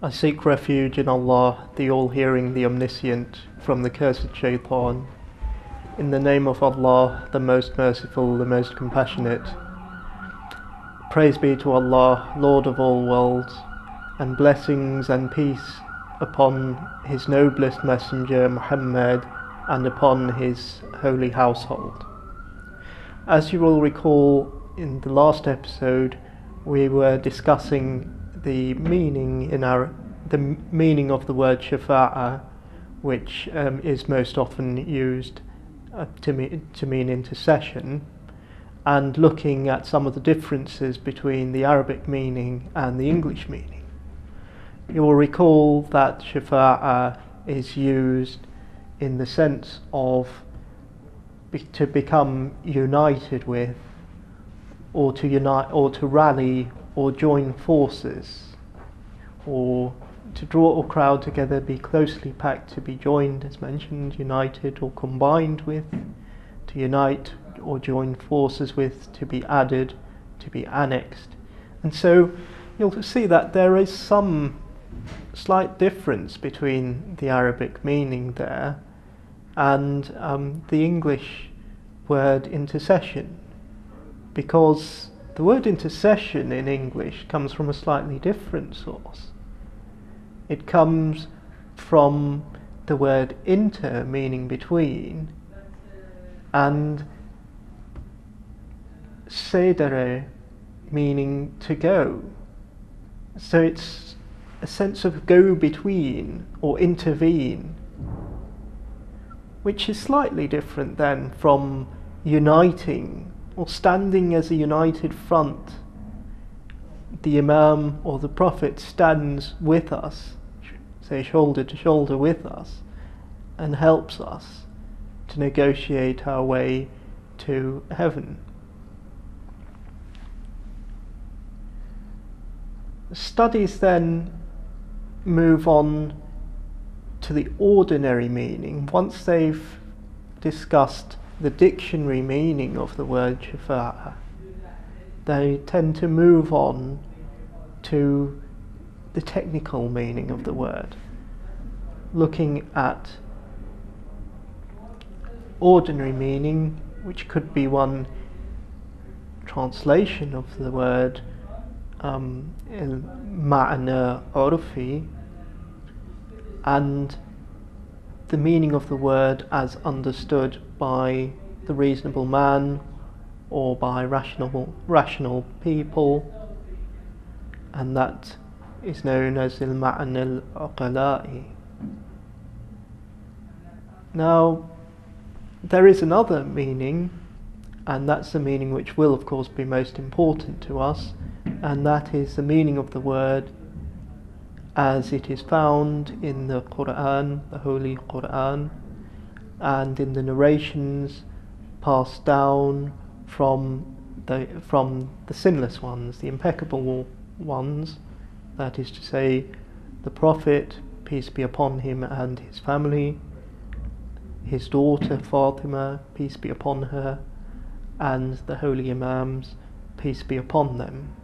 I seek refuge in Allah, the All-Hearing, the Omniscient, from the cursed Shaitan. In the name of Allah, the Most Merciful, the Most Compassionate. Praise be to Allah, Lord of all worlds, and blessings and peace upon His noblest messenger Muhammad and upon his holy household. As you will recall, in the last episode we were discussing the meaning of the word shafa'ah, which is most often used to mean intercession, and looking at some of the differences between the Arabic meaning and the English meaning. You will recall that shafa'ah is used in the sense of to become united with, or to unite, or to rally, or join forces, or to draw a crowd together, be closely packed, to be joined, as mentioned, united or combined with, to unite or join forces with, to be added, to be annexed. And so you'll see that there is some slight difference between the Arabic meaning there and the English word intercession, because the word intercession in English comes from a slightly different source. It comes from the word inter, meaning between, and cedere, meaning to go. So it's a sense of go between or intervene, which is slightly different then from uniting or standing as a united front. The Imam or the Prophet stands with us, say shoulder to shoulder with us, and helps us to negotiate our way to heaven. Studies then move on to the ordinary meaning. Once they've discussed the dictionary meaning of the word shafa'ah, they tend to move on to the technical meaning of the word, looking at ordinary meaning, which could be one translation of the word ma'na urfi, and the meaning of the word as understood by the reasonable man or by rational people, and that is known as al-ma'na al-aqla'i. Now, there is another meaning, and that's the meaning which will of course be most important to us, and that is the meaning of the word as it is found in the Quran, the Holy Quran, and in the narrations passed down from the sinless ones, the impeccable ones, that is to say, the Prophet, peace be upon him, and his family, his daughter Fatima, peace be upon her, and the holy Imams, peace be upon them.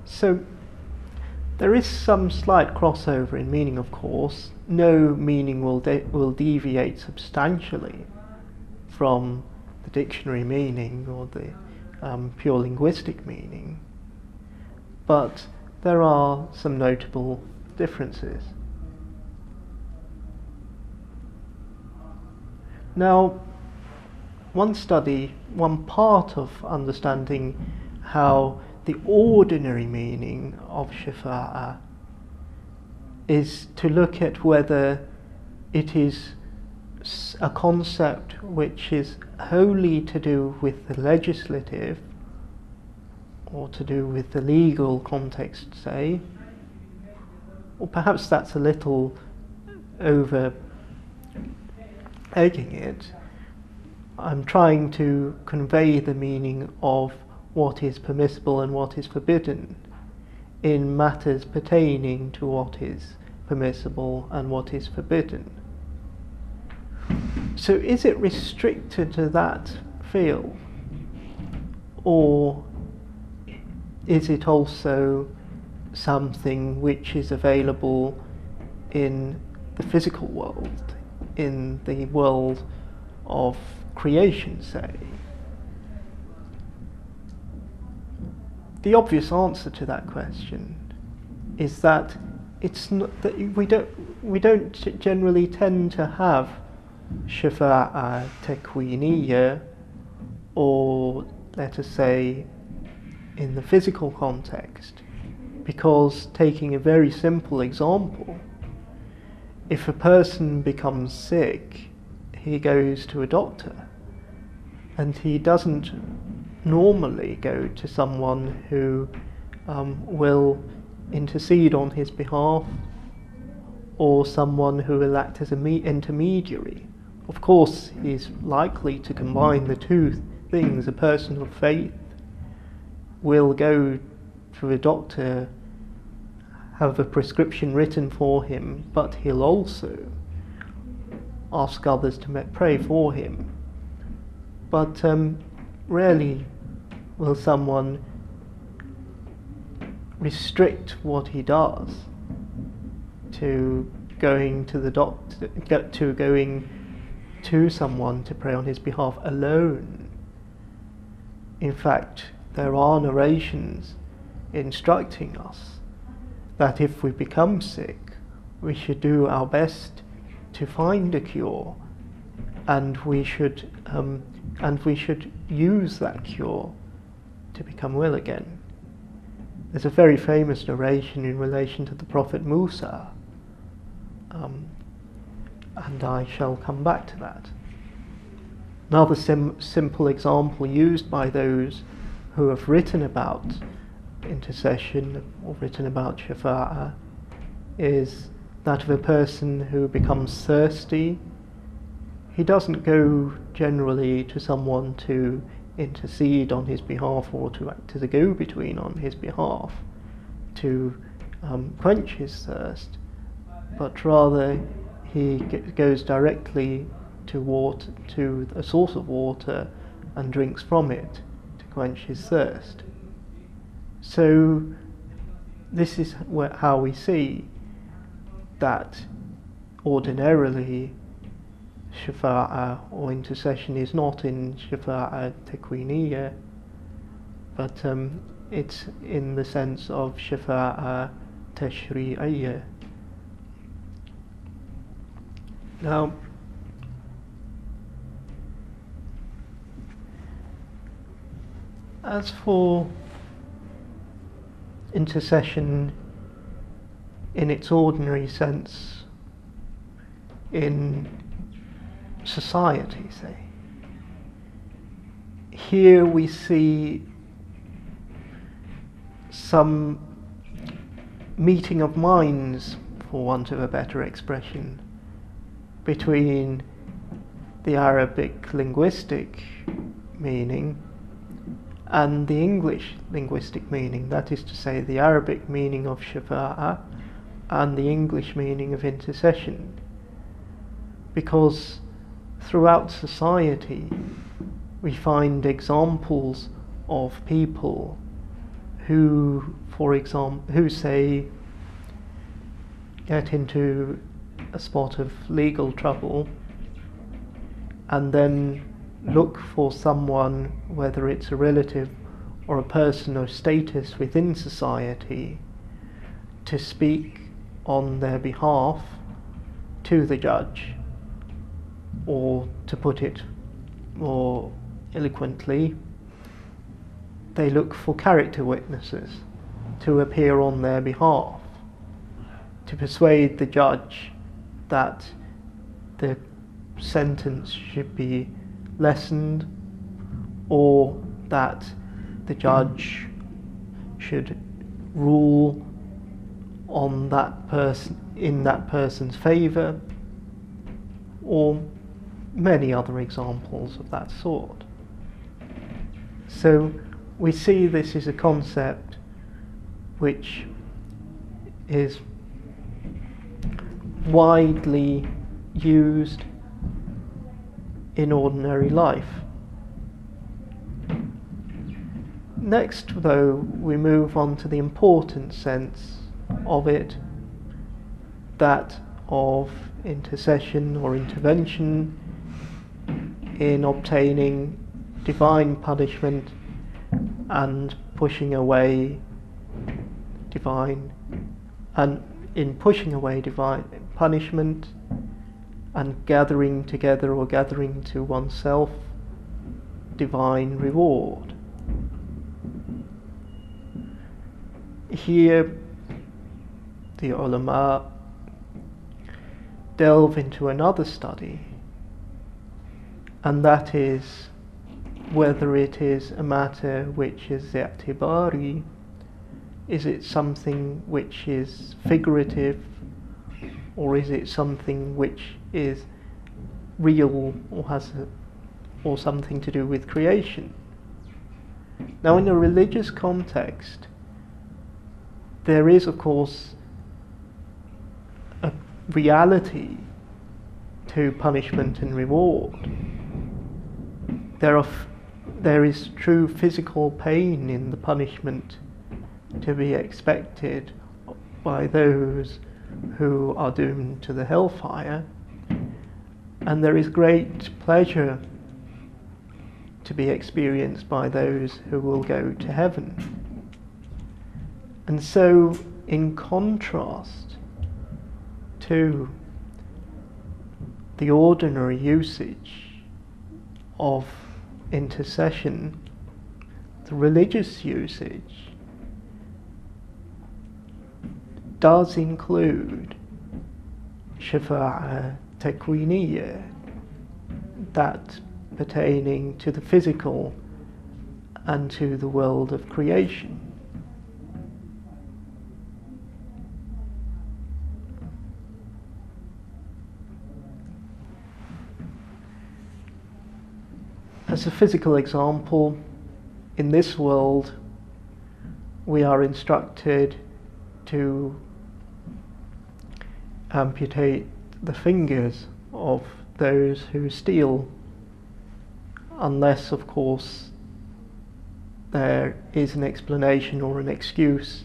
So there is some slight crossover in meaning, of course. No meaning will deviate substantially from the dictionary meaning or the pure linguistic meaning, but there are some notable differences. Now, one part of understanding how the ordinary meaning of shafa'ah is to look at whether it is a concept which is wholly to do with the legislative or to do with the legal context, say, or perhaps that's a little over egging it. I'm trying to convey the meaning of what is permissible and what is forbidden in matters pertaining to what is permissible and what is forbidden. So is it restricted to that field, or is it also something which is available in the physical world, in the world of creation, say? The obvious answer to that question is that it's not that we don't generally tend to have shafa'a takwiniyya, or let us say in the physical context, because, taking a very simple example, if a person becomes sick, he goes to a doctor, and he doesn't normally go to someone who will intercede on his behalf, or someone who will act as an intermediary. Of course, he's likely to combine the two things. A person of faith will go to a doctor, have a prescription written for him, but he'll also ask others to pray for him. But rarely will someone restrict what he does to going to the doctor, to going to someone to pray on his behalf alone. In fact, there are narrations instructing us that if we become sick, we should do our best to find a cure, and we should use that cure to become well again. There's a very famous narration in relation to the Prophet Musa, and I shall come back to that. Another simple example used by those who have written about intercession or written about shafa'a is that of a person who becomes thirsty. He doesn't go generally to someone to intercede on his behalf or to act as a go-between on his behalf to quench his thirst, but rather he goes directly to a source of water and drinks from it to quench his thirst. So this is how we see that ordinarily shafa'a or intercession is not in shafa'a takwiniyya, but it's in the sense of shafa'a tashri'iyya. Now, as for intercession in its ordinary sense in society, say, here we see some meeting of minds, for want of a better expression, between the Arabic linguistic meaning and the English linguistic meaning, that is to say, the Arabic meaning of shafa'a and the English meaning of intercession. Because throughout society we find examples of people who, for example, who say get into a spot of legal trouble and then look for someone, whether it's a relative or a person of status within society, to speak on their behalf to the judge, or to put it more eloquently, they look for character witnesses to appear on their behalf, to persuade the judge that the sentence should be lessened, or that the judge should rule on that person in that person's favour, or many other examples of that sort. So we see this is a concept which is widely used in ordinary life. Next, though, we move on to the important sense of it, that of intercession or intervention in obtaining divine punishment and pushing away divine, and in pushing away divine punishment and gathering together or gathering to oneself divine reward. Here the ulama delve into another study, and that is whether it is a matter which is i'tibari, is it something which is figurative, or is it something which is real or something to do with creation. Now, in a religious context, there is, of course, a reality to punishment and reward. There is true physical pain in the punishment to be expected by those who are doomed to the hellfire, and there is great pleasure to be experienced by those who will go to heaven. And so, in contrast to the ordinary usage of intercession, the religious usage does include shafa'a takwiniyya, that pertaining to the physical and to the world of creation. As a physical example, in this world we are instructed to amputate the fingers of those who steal, unless, of course, there is an explanation or an excuse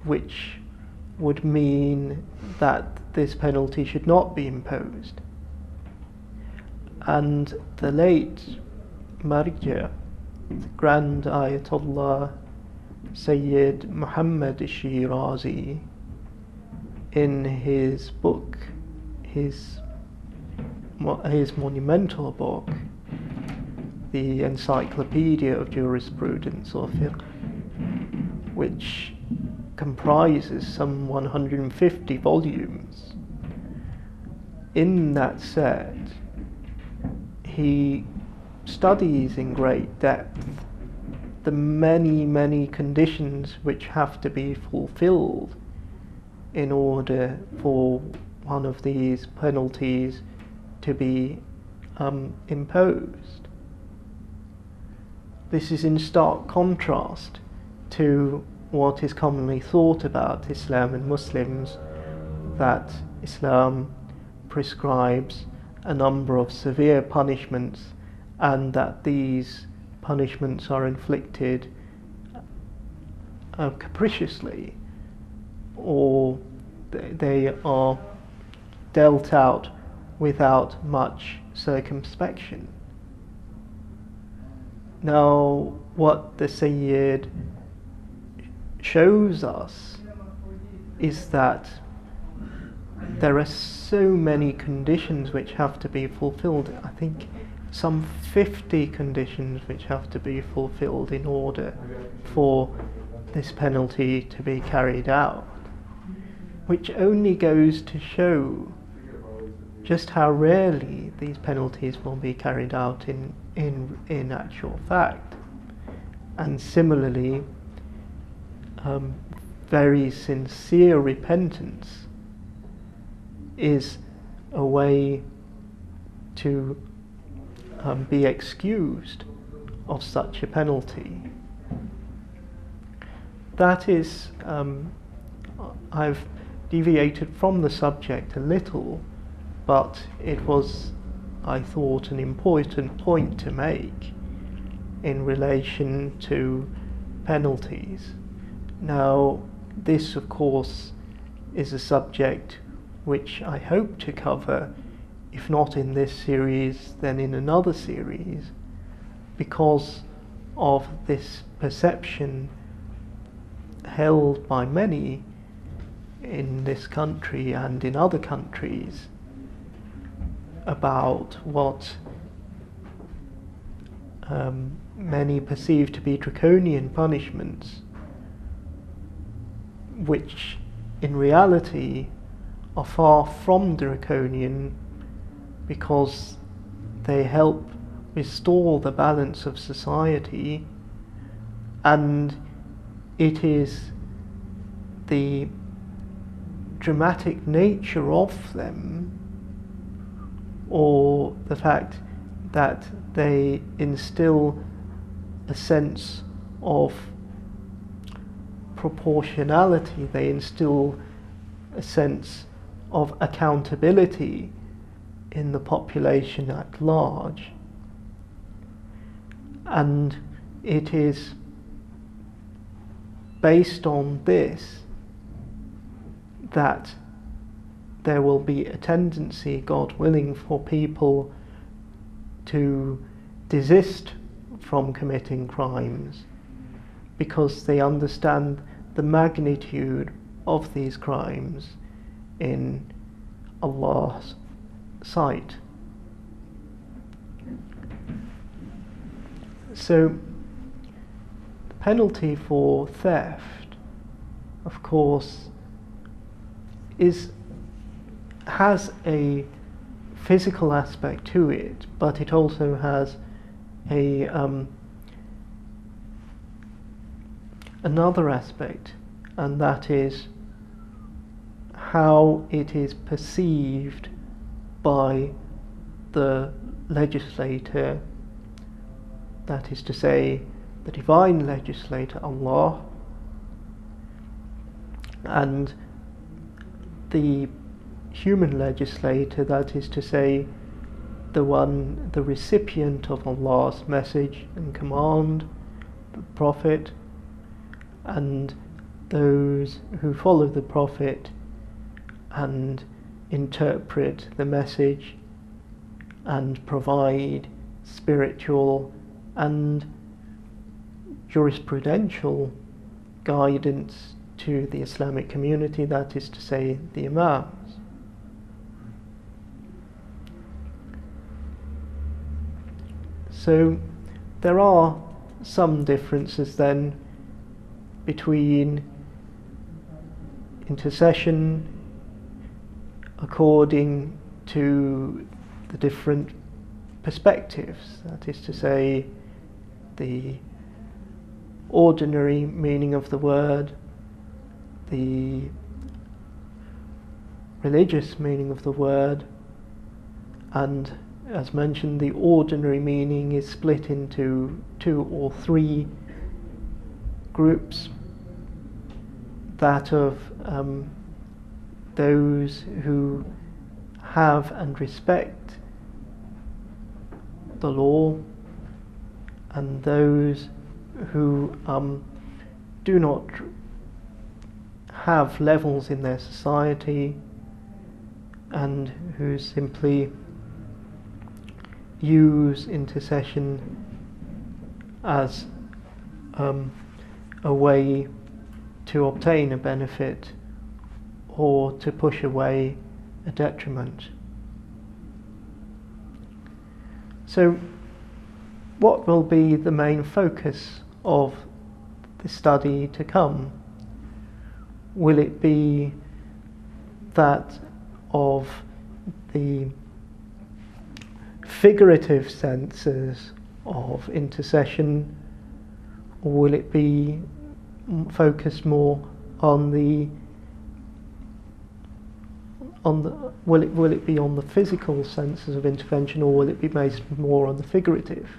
which would mean that this penalty should not be imposed. And the late Marja, the Grand Ayatollah Sayyid Muhammad Shirazi, in his book, his monumental book, the Encyclopedia of Jurisprudence or Fiqh, which comprises some 150 volumes, in that set he studies in great depth the many conditions which have to be fulfilled in order for one of these penalties to be imposed. This is in stark contrast to what is commonly thought about Islam and Muslims, that Islam prescribes a number of severe punishments and that these punishments are inflicted capriciously, or they are dealt out without much circumspection. Now, what the Sayyid shows us is that there are so many conditions which have to be fulfilled. I think some 50 conditions which have to be fulfilled in order for this penalty to be carried out, which only goes to show just how rarely these penalties will be carried out in actual fact. And similarly, very sincere repentance is a way to be excused of such a penalty. That is, I've deviated from the subject a little, but it was, I thought, an important point to make, in relation to penalties. Now, this of course is a subject which I hope to cover, if not in this series, then in another series, because of this perception held by many in this country and in other countries about what many perceive to be draconian punishments, which in reality are far from draconian, because they help restore the balance of society, and it is the dramatic nature of them, or the fact that they instill a sense of proportionality, they instill a sense of accountability in the population at large. And it is based on this that there will be a tendency, God willing, for people to desist from committing crimes, because they understand the magnitude of these crimes in Allah's sight. So, the penalty for theft, of course, has a physical aspect to it, but it also has another aspect, and that is how it is perceived by the legislator, that is to say, the divine legislator, Allah, and the human legislator, that is to say, the recipient of Allah's message and command, the Prophet, and those who follow the Prophet and interpret the message and provide spiritual and jurisprudential guidance to the Islamic community, that is to say, the Imams. So there are some differences then between intercession according to the different perspectives, that is to say, the ordinary meaning of the word, the religious meaning of the word, and as mentioned, the ordinary meaning is split into 2 or 3 groups, that of those who have and respect the law, and those who do not have levels in their society, and who simply use intercession as a way to obtain a benefit or to push away a detriment. So, what will be the main focus of the study to come? Will it be that of the figurative senses of intercession, or will it be focused more on will it be on the physical senses of intervention, or will it be based more on the figurative?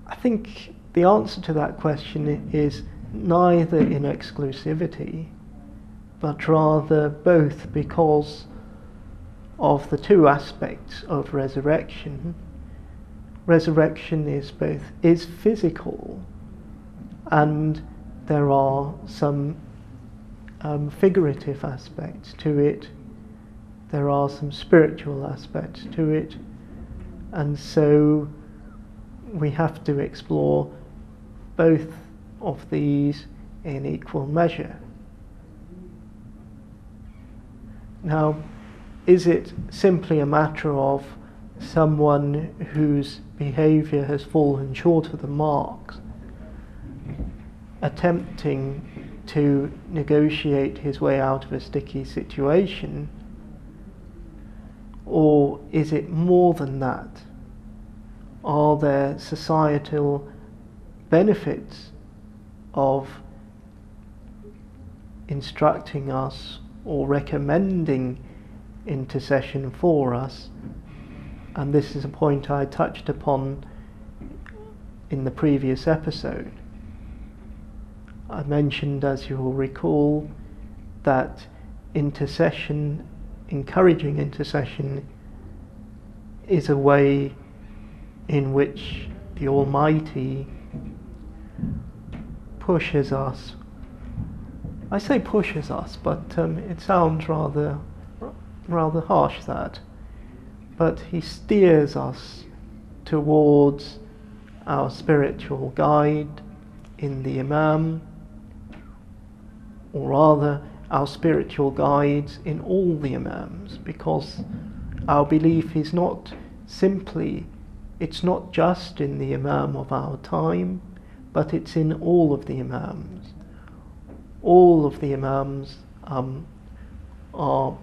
I think the answer to that question is neither in exclusivity, but rather both, because of the 2 aspects of resurrection. resurrection is physical, and there are some figurative aspects to it. There are some spiritual aspects to it, and so we have to explore both of these in equal measure. Now, is it simply a matter of someone whose behaviour has fallen short of the mark attempting to negotiate his way out of a sticky situation? Or is it more than that? Are there societal benefits of instructing us or recommending intercession for us? And this is a point I touched upon in the previous episode. I mentioned, as you will recall, that intercession, encouraging intercession, is a way in which the Almighty pushes us. I say pushes us, but it sounds rather harsh, that. But he steers us towards our spiritual guide in the Imam, or rather our spiritual guides in all the Imams, because our belief is not simply, it's not just in the Imam of our time, but it's in all of the Imams. All of the Imams are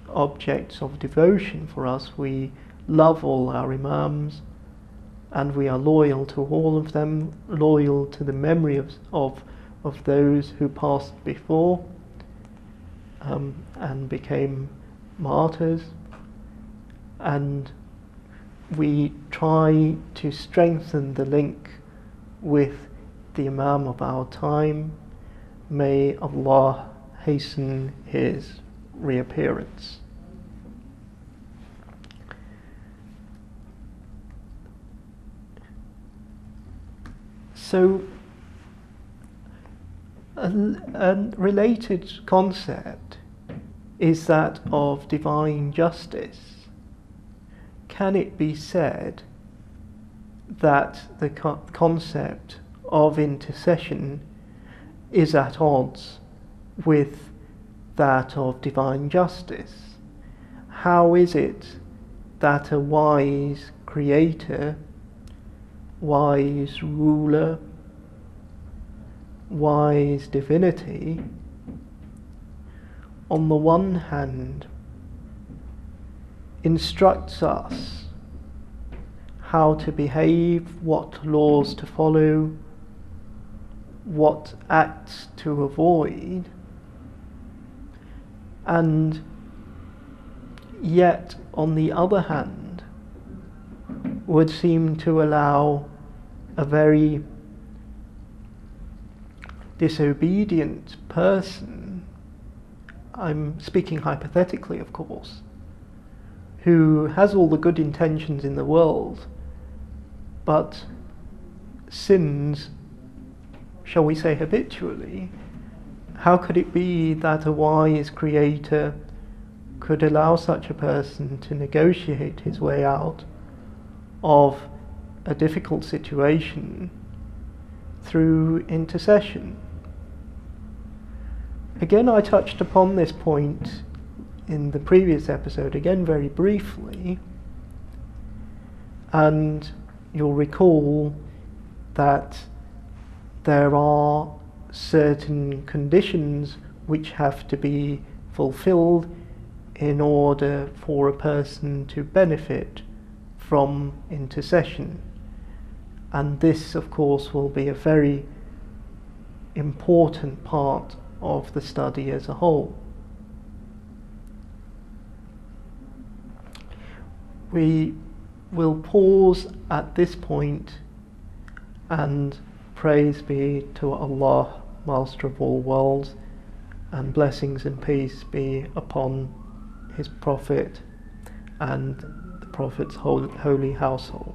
objects of devotion for us. We love all our Imams, and we are loyal to all of them, loyal to the memory of those who passed before and became martyrs, and we try to strengthen the link with the Imam of our time. May Allah hasten his reappearance. So, a related concept is that of divine justice. Can it be said that the concept of intercession is at odds with that of divine justice? How is it that a wise creator, wise ruler, wise divinity, on the one hand instructs us how to behave, what laws to follow, what acts to avoid, and yet on the other hand would seem to allow a very disobedient person, I'm speaking hypothetically of course, who has all the good intentions in the world but sins, shall we say, habitually? How could it be that a wise creator could allow such a person to negotiate his way out of a difficult situation through intercession? Again, I touched upon this point in the previous episode, again very briefly, and you'll recall that there are certain conditions which have to be fulfilled in order for a person to benefit from intercession. And this, of course, will be a very important part of the study as a whole. We will pause at this point, and praise be to Allah, Master of all worlds, and blessings and peace be upon his Prophet and the Prophet's holy household.